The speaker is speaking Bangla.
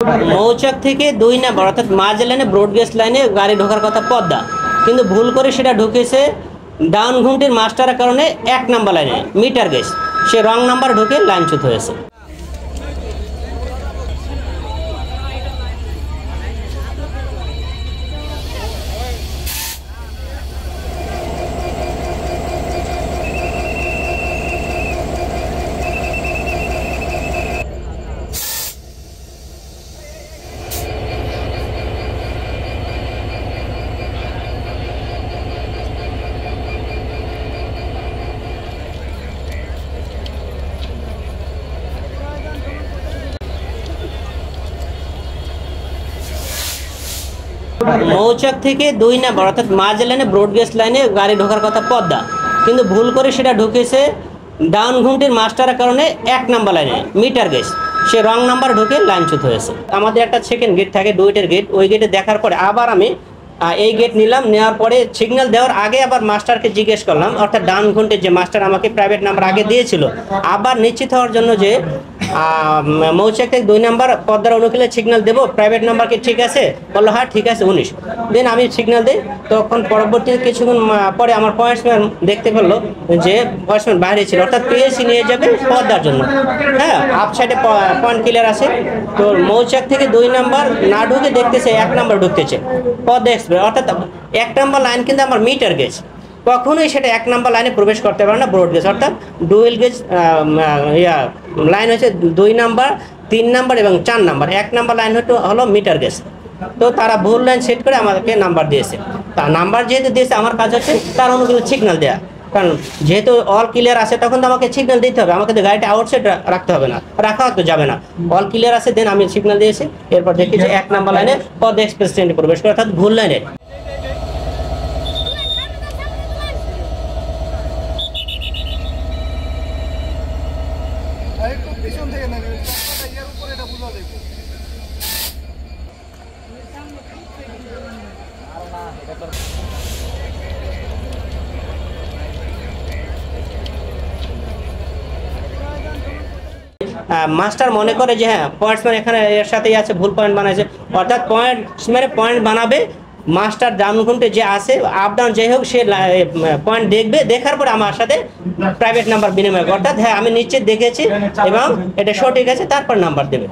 মৌচাক থেকে 2 নাম্বার অর্থাৎ মাঝ লাইনে ব্রডগেজ লাইনে গাড়ি ঢোকার কথা পদ্মা, কিন্তু ভুল করে সেটা ঢুকেছে ডাউন ঘুমটির মাস্টারের কারণে 1 নাম্বার লাইনে মিটার গেজ, সে রং নাম্বার ঢুকে লাইনচ্যুত হয়েছে। মৌচাক থেকে 2 নাম্বার অর্থাৎ মাঝ লাইনে ব্রডগেজ লাইনে গাড়ি ঢোকার কথা পদ্মা, কিন্তু ভুল করে সেটা ঢুকেছে ডাউন ঘুমটির মাস্টারের কারণে 1 নাম্বার লাইনে মিটার গেজ, সে রং নাম্বার ঢুকে লাইনচ্যুত হয়েছে। আমাদের একটা সেকেন্ড গেট থাকে, 2টার গেট, ওই গেটে দেখার পরে আবার আমি এই গেট নিলাম, নেওয়ার পরে সিগন্যাল দেওয়ার আগে আবার মাস্টারকে জিজ্ঞেস করলাম, অর্থাৎ ডাউন ঘুমটির যে মাস্টার আমাকে প্রাইভেট নাম্বার আগে দিয়েছিল, আবার নিশ্চিত হওয়ার জন্য যে মৌচাক থেকে 2 নাম্বার পদ্মার অনুকূলে সিগন্যাল দেবো, প্রাইভেট নাম্বার কি ঠিক আছে? বললো হ্যাঁ ঠিক আছে 19। দেন আমি সিগন্যাল দিই, তখন পরবর্তীতে কিছুক্ষণ পরে আমার পয়েন্টসম্যান দেখতে পেলো যে পয়েন্টসম্যান বাইরে ছিল, অর্থাৎ পিএসসি নিয়ে যাবে পদ্মার জন্য। হ্যাঁ, আপ সাইডে পয়েন্ট ক্লিয়ার আছে, তো মৌচাক থেকে 2 নাম্বার না ঢুকে দেখতেছে 1 নাম্বার ঢুকতেছে পদ্মা এক্সপ্রেস, অর্থাৎ 1 নাম্বার লাইন কিন্তু আমার মিটার গেজ, কখনোই সেটা 1 নাম্বার লাইনে প্রবেশ করতে পারে না ব্রড গেজ, অর্থাৎ ডুয়েল গেজ লাইন হচ্ছে 2 নাম্বার, 3 নাম্বার এবং 4 নাম্বার, 1 নাম্বার লাইন হলো মিটার গেজ। তো তারা ভুল লাইন সেট করে আমাদেরকে নাম্বার দিয়েছে, তার নাম্বার যেহেতু দিয়েছে আমার কাজ হচ্ছে তার অনুকূলে সিগন্যাল দেওয়া, কারণ যেহেতু অল ক্লিয়ার আছে তখন তো আমাকে সিগন্যাল দিতে হবে, আমাকে তো গাড়িটা আউটসাইড রাখতে হবে না, রাখা তো যাবে না, অল ক্লিয়ার আছে, দেন আমি সিগন্যাল দিয়েছি। এরপর দেখি যে 1 নাম্বার লাইনে পদ্মা এক্সপ্রেস ট্রেনে প্রবেশ করে, অর্থাৎ ভুল লাইনে। মাস্টার মনে করে যে হ্যাঁ পয়েন্টসম্যান এখানে এর সাথেই আছে, ভুল পয়েন্ট বানাইছে, অর্থাৎ পয়েন্টসম্যানে পয়েন্ট বানাবে, মাস্টার ডাউন ঘুমটে যে আছে আপ ডাউন যাই হোক সে পয়েন্ট দেখবে, দেখার পরে আমার সাথে প্রাইভেট নাম্বার বিনিময়, অর্থাৎ হ্যাঁ আমি নিশ্চিত দেখেছি এবং এটা সঠিক আছে, তারপর নাম্বার দেবে।